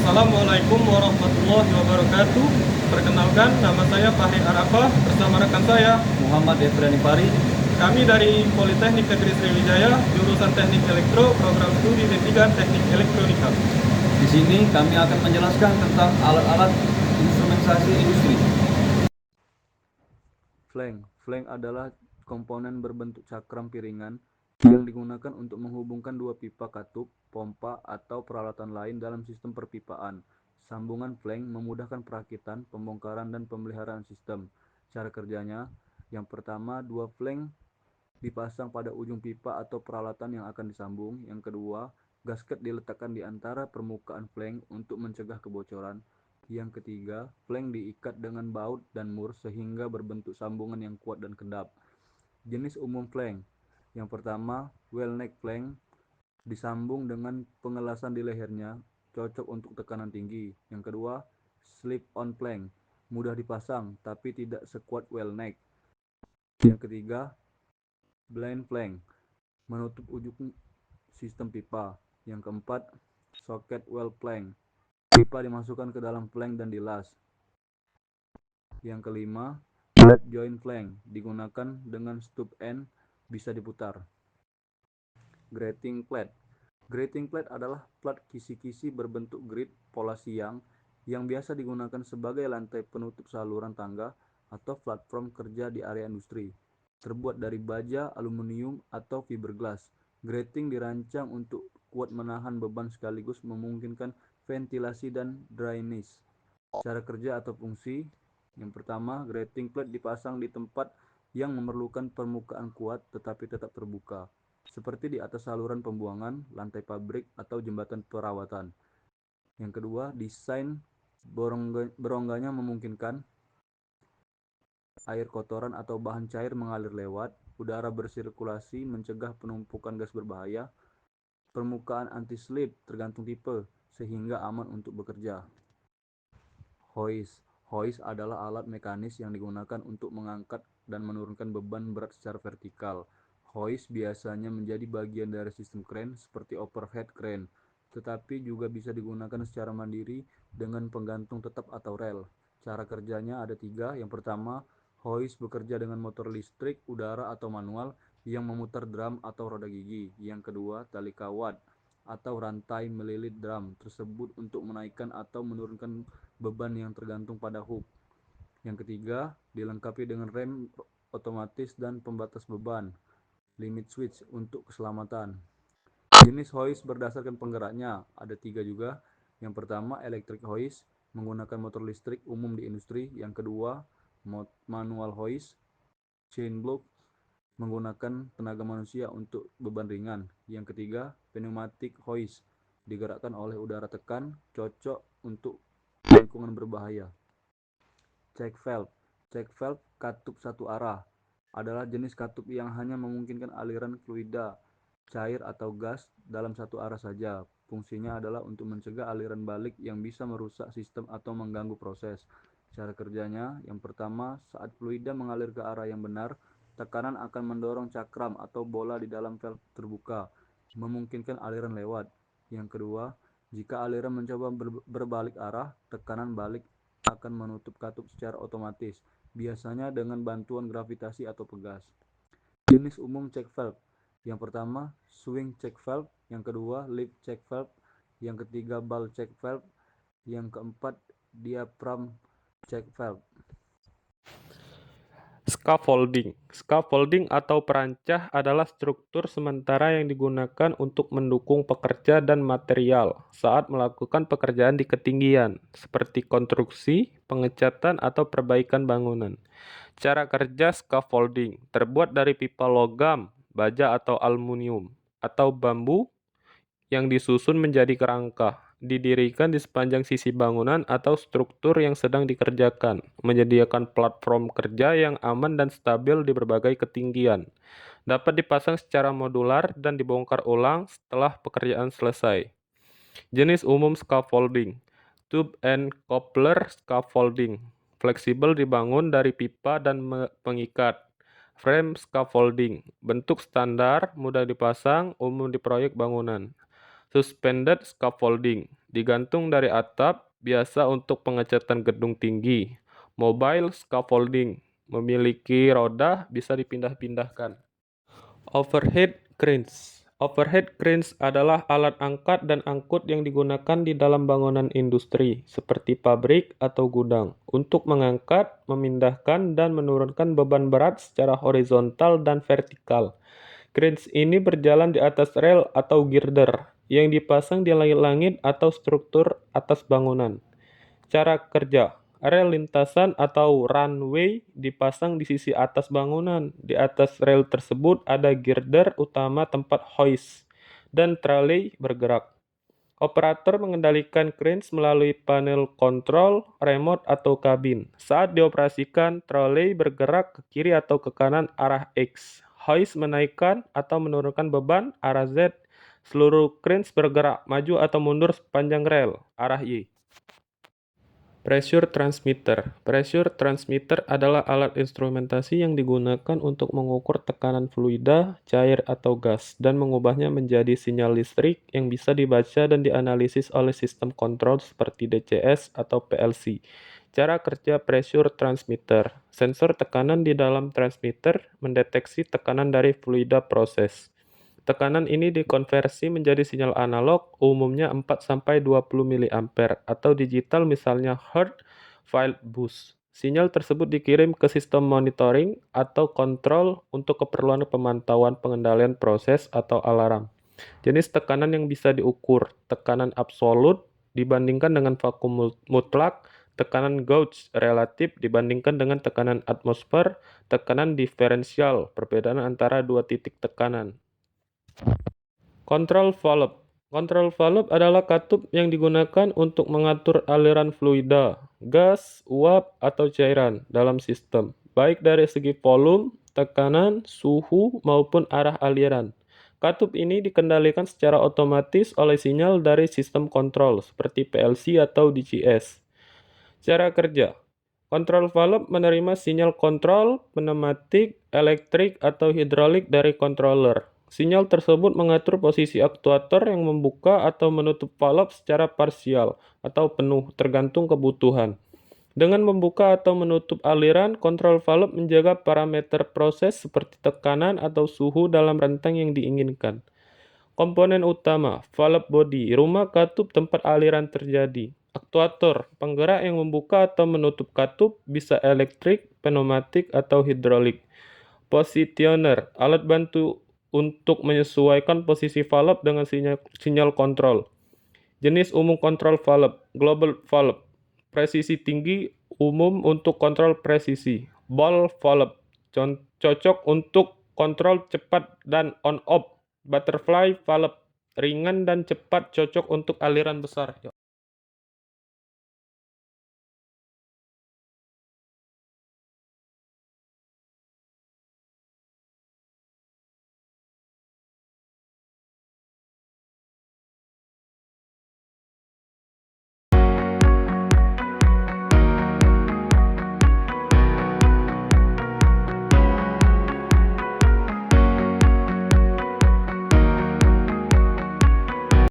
Assalamualaikum warahmatullahi wabarakatuh. Perkenalkan, nama saya Fahri Arafah bersama rekan saya Muhammad Efrani Fari. Kami dari Politeknik Negeri Sriwijaya, jurusan Teknik Elektro, program studi D3 Teknik Elektronika. Di sini kami akan menjelaskan tentang alat-alat instrumentasi industri. Flank adalah komponen berbentuk cakram piringan yang digunakan untuk menghubungkan dua pipa katup, pompa, atau peralatan lain dalam sistem perpipaan. Sambungan flank memudahkan perakitan, pembongkaran, dan pemeliharaan sistem. Cara kerjanya, yang pertama, dua flank dipasang pada ujung pipa atau peralatan yang akan disambung. Yang kedua, gasket diletakkan di antara permukaan flank untuk mencegah kebocoran. Yang ketiga, flank diikat dengan baut dan mur sehingga berbentuk sambungan yang kuat dan kedap. Jenis umum flank. Yang pertama, well neck flank, disambung dengan pengelasan di lehernya, cocok untuk tekanan tinggi. Yang kedua, slip on flank, mudah dipasang tapi tidak sekuat well neck. Yang ketiga, blind flank, menutup ujung sistem pipa. Yang keempat, socket well flank, pipa dimasukkan ke dalam flank dan dilas. Yang kelima, flat joint flank, digunakan dengan stub end, bisa diputar. Grating plate. Grating plate adalah plat kisi-kisi berbentuk grid pola siang yang biasa digunakan sebagai lantai penutup saluran tangga atau platform kerja di area industri. Terbuat dari baja, aluminium, atau fiberglass. Grating dirancang untuk kuat menahan beban sekaligus memungkinkan ventilasi dan drainase. Cara kerja atau fungsi. Yang pertama, grating plate dipasang di tempat yang memerlukan permukaan kuat tetapi tetap terbuka, seperti di atas saluran pembuangan, lantai pabrik, atau jembatan perawatan. Yang kedua, desain berongganya memungkinkan air kotoran atau bahan cair mengalir lewat, udara bersirkulasi mencegah penumpukan gas berbahaya, permukaan anti-slip tergantung tipe, sehingga aman untuk bekerja. Hoist. Hoist adalah alat mekanis yang digunakan untuk mengangkat dan menurunkan beban berat secara vertikal. Hoist biasanya menjadi bagian dari sistem crane seperti overhead crane, tetapi juga bisa digunakan secara mandiri dengan penggantung tetap atau rel. Cara kerjanya ada 3. Yang pertama, hoist bekerja dengan motor listrik, udara, atau manual yang memutar drum atau roda gigi. Yang kedua, tali kawat atau rantai melilit drum tersebut untuk menaikkan atau menurunkan beban yang tergantung pada hook. Yang ketiga, dilengkapi dengan rem otomatis dan pembatas beban, limit switch untuk keselamatan. Jenis hoist berdasarkan penggeraknya ada 3 juga. Yang pertama, electric hoist, menggunakan motor listrik umum di industri. Yang kedua, manual hoist, chain block, menggunakan tenaga manusia untuk beban ringan. Yang ketiga, pneumatic hoist, digerakkan oleh udara tekan, cocok untuk lingkungan berbahaya. Check valve. Check valve katup satu arah adalah jenis katup yang hanya memungkinkan aliran fluida, cair atau gas dalam satu arah saja. Fungsinya adalah untuk mencegah aliran balik yang bisa merusak sistem atau mengganggu proses. Cara kerjanya, yang pertama, saat fluida mengalir ke arah yang benar, tekanan akan mendorong cakram atau bola di dalam valve terbuka, memungkinkan aliran lewat. Yang kedua, jika aliran mencoba berbalik arah, tekanan balik akan menutup katup secara otomatis, biasanya dengan bantuan gravitasi atau pegas. Jenis umum check valve. Yang pertama, swing check valve. Yang kedua, lip check valve. Yang ketiga, ball check valve. Yang keempat, diaphragm check valve. Scaffolding. Scaffolding atau perancah adalah struktur sementara yang digunakan untuk mendukung pekerja dan material saat melakukan pekerjaan di ketinggian, seperti konstruksi, pengecatan, atau perbaikan bangunan. Cara kerja scaffolding terbuat dari pipa logam, baja atau aluminium, atau bambu yang disusun menjadi kerangka, didirikan di sepanjang sisi bangunan atau struktur yang sedang dikerjakan, menyediakan platform kerja yang aman dan stabil di berbagai ketinggian. Dapat dipasang secara modular dan dibongkar ulang setelah pekerjaan selesai. Jenis umum scaffolding. Tube and coupler scaffolding. Fleksibel, dibangun dari pipa dan pengikat. Frame scaffolding. Bentuk standar, mudah dipasang, umum di proyek bangunan. Suspended scaffolding, digantung dari atap, biasa untuk pengecatan gedung tinggi. Mobile scaffolding, memiliki roda, bisa dipindah-pindahkan. Overhead cranes. Overhead cranes adalah alat angkat dan angkut yang digunakan di dalam bangunan industri, seperti pabrik atau gudang, untuk mengangkat, memindahkan, dan menurunkan beban berat secara horizontal dan vertikal. Cranes ini berjalan di atas rel atau girder, yang dipasang di langit-langit atau struktur atas bangunan. Cara kerja: rel lintasan atau runway dipasang di sisi atas bangunan. Di atas rel tersebut ada girder utama tempat hoist, dan tralei bergerak. Operator mengendalikan cranes melalui panel kontrol, remote, atau kabin. Saat dioperasikan, tralei bergerak ke kiri atau ke kanan arah X. Hoist menaikkan atau menurunkan beban arah Z. Seluruh cranes bergerak maju atau mundur sepanjang rel arah Y. Pressure transmitter. Pressure transmitter adalah alat instrumentasi yang digunakan untuk mengukur tekanan fluida, cair, atau gas, dan mengubahnya menjadi sinyal listrik yang bisa dibaca dan dianalisis oleh sistem kontrol seperti DCS atau PLC. Cara kerja pressure transmitter. Sensor tekanan di dalam transmitter mendeteksi tekanan dari fluida proses. Tekanan ini dikonversi menjadi sinyal analog, umumnya 4-20 mA, atau digital misalnya Hertz Field Bus. Sinyal tersebut dikirim ke sistem monitoring atau kontrol untuk keperluan pemantauan pengendalian proses atau alarm. Jenis tekanan yang bisa diukur: tekanan absolut dibandingkan dengan vakum mutlak, tekanan gauge relatif dibandingkan dengan tekanan atmosfer, tekanan diferensial, perbedaan antara dua titik tekanan. Control valve. Control valve adalah katup yang digunakan untuk mengatur aliran fluida, gas, uap, atau cairan dalam sistem, baik dari segi volume, tekanan, suhu, maupun arah aliran. Katup ini dikendalikan secara otomatis oleh sinyal dari sistem kontrol, seperti PLC atau DCS. Cara kerja: kontrol valve menerima sinyal kontrol, pneumatik, elektrik, atau hidrolik dari controller. Sinyal tersebut mengatur posisi aktuator yang membuka atau menutup valve secara parsial atau penuh, tergantung kebutuhan. Dengan membuka atau menutup aliran, kontrol valve menjaga parameter proses seperti tekanan atau suhu dalam rentang yang diinginkan. Komponen utama: valve body, rumah katup tempat aliran terjadi. Aktuator, penggerak yang membuka atau menutup katup, bisa elektrik, pneumatik, atau hidrolik. Positioner, alat bantu untuk menyesuaikan posisi valve dengan sinyal kontrol. Jenis umum kontrol valve: global valve, presisi tinggi, umum untuk kontrol presisi. Ball valve, cocok untuk kontrol cepat dan on-off. Butterfly valve, ringan dan cepat, cocok untuk aliran besar.